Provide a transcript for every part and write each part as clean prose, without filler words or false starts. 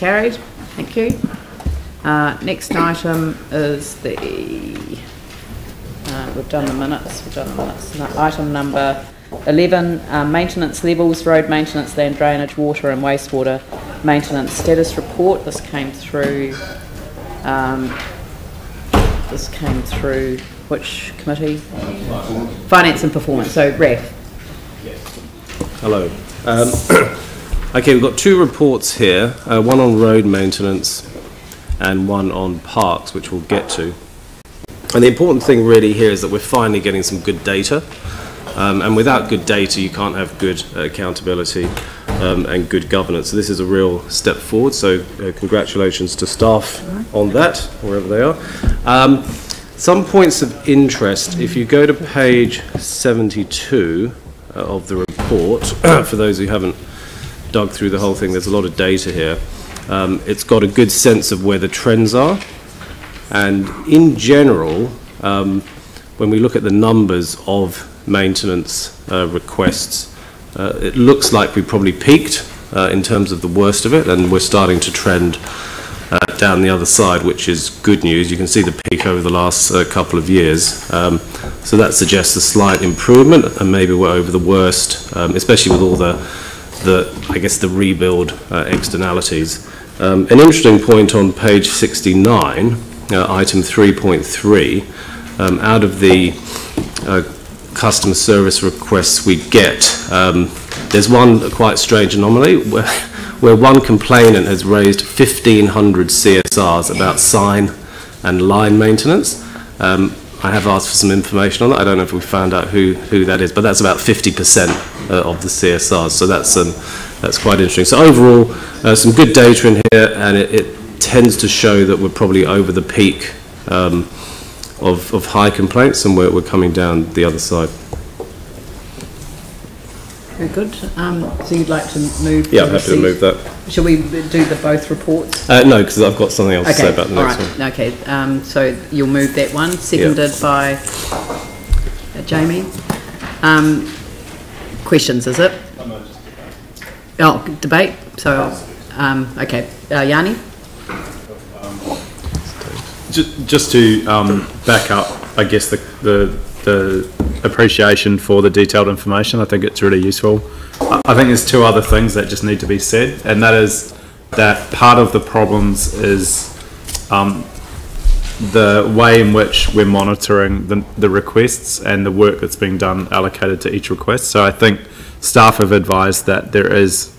carried. Thank you. Next item is the, we've done the minutes. Item number 11, maintenance levels, road maintenance, land drainage, water and wastewater maintenance status report. This came through which committee? Finance and Performance. So, Raf. Hello. Okay, we've got two reports here, one on road maintenance and one on parks, which we'll get to. And the important thing really here is that we're finally getting some good data. And without good data, you can't have good accountability and good governance. So this is a real step forward. So congratulations to staff on that, wherever they are. Some points of interest, if you go to page 72 of the report, for those who haven't dug through the whole thing, there's a lot of data here. It's got a good sense of where the trends are. And in general, when we look at the numbers of maintenance requests, it looks like we probably peaked in terms of the worst of it, and we're starting to trend down the other side, which is good news. You can see the peak over the last couple of years. So that suggests a slight improvement, and maybe we're over the worst, especially with all the I guess the rebuild externalities. An interesting point on page 69, item 3.3, out of the customer service requests we get, there's one quite strange anomaly where one complainant has raised 1,500 CSRs about sign and line maintenance. I have asked for some information on that. I don't know if we found out who that is, but that's about 50% of the CSRs. So that's quite interesting. So overall, some good data in here, and it tends to show that we're probably over the peak of high complaints, and we're coming down the other side. Very good. So you'd like to move? Yeah, I'm happy to move that. Shall we do the both reports? No, because I've got something else to say about the next one. Okay, so you'll move that one, seconded by Jamie. Questions, is it? Oh, debate. So, okay, Yanni. Just to back up, I guess the appreciation for the detailed information. I think it's really useful. I think there's two other things that just need to be said, and that is that part of the problems is the way in which we're monitoring the requests and the work that's being done allocated to each request. So I think staff have advised that there is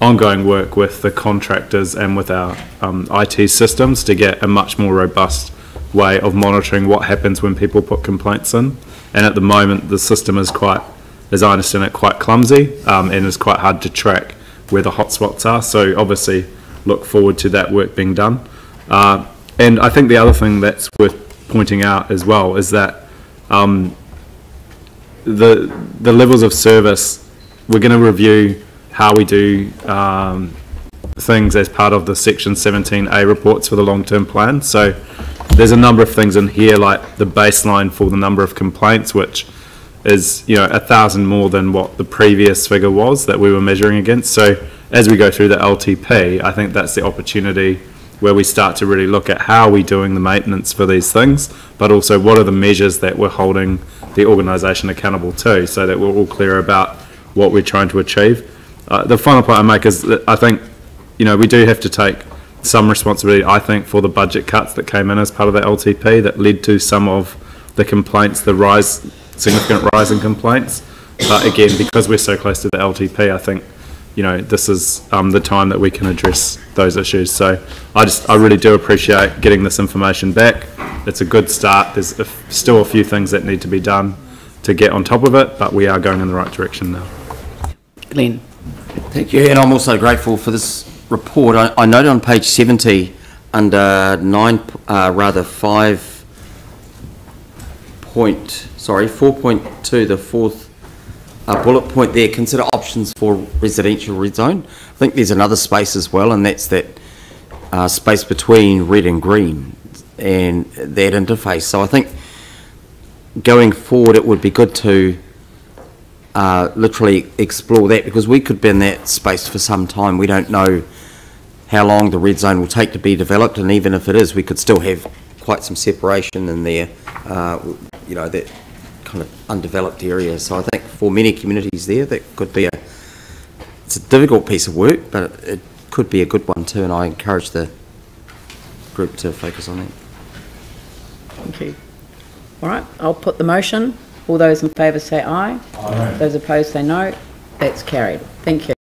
ongoing work with the contractors and with our IT systems to get a much more robust way of monitoring what happens when people put complaints in. And at the moment, the system is quite, as I understand it, quite clumsy and is quite hard to track where the hotspots are. So obviously, look forward to that work being done. And I think the other thing that's worth pointing out as well is that the levels of service, we're going to review how we do things as part of the Section 17A reports for the long-term plan. So there's a number of things in here, like the baseline for the number of complaints, which is 1,000 more than what the previous figure was that we were measuring against. So as we go through the LTP, I think that's the opportunity where we start to really look at how are we doing the maintenance for these things, but also what are the measures that we're holding the organisation accountable to, so that we're all clear about what we're trying to achieve. The final point I make is that I think we do have to take some responsibility, I think, for the budget cuts that came in as part of the LTP that led to some of the complaints, significant rise in complaints. But again, because we're so close to the LTP, I think this is the time that we can address those issues. So I really do appreciate getting this information back. It's a good start. There's still a few things that need to be done to get on top of it, but we are going in the right direction now. Glenn. Thank you, and I'm also grateful for this report. I noted on page 70 under 4.2, the fourth bullet point there, consider options for residential rezone. I think there's another space as well, and that's that space between red and green and that interface. So I think going forward it would be good to literally explore that, because we could be in that space for some time. We don't know how long the red zone will take to be developed, and even if it is, we could still have quite some separation in there, you know, that kind of undeveloped area. So I think for many communities there, that could be it's a difficult piece of work, but it could be a good one too, and I encourage the group to focus on that. Thank you. All right, I'll put the motion. All those in favour say aye. Aye. Those opposed say no. That's carried. Thank you.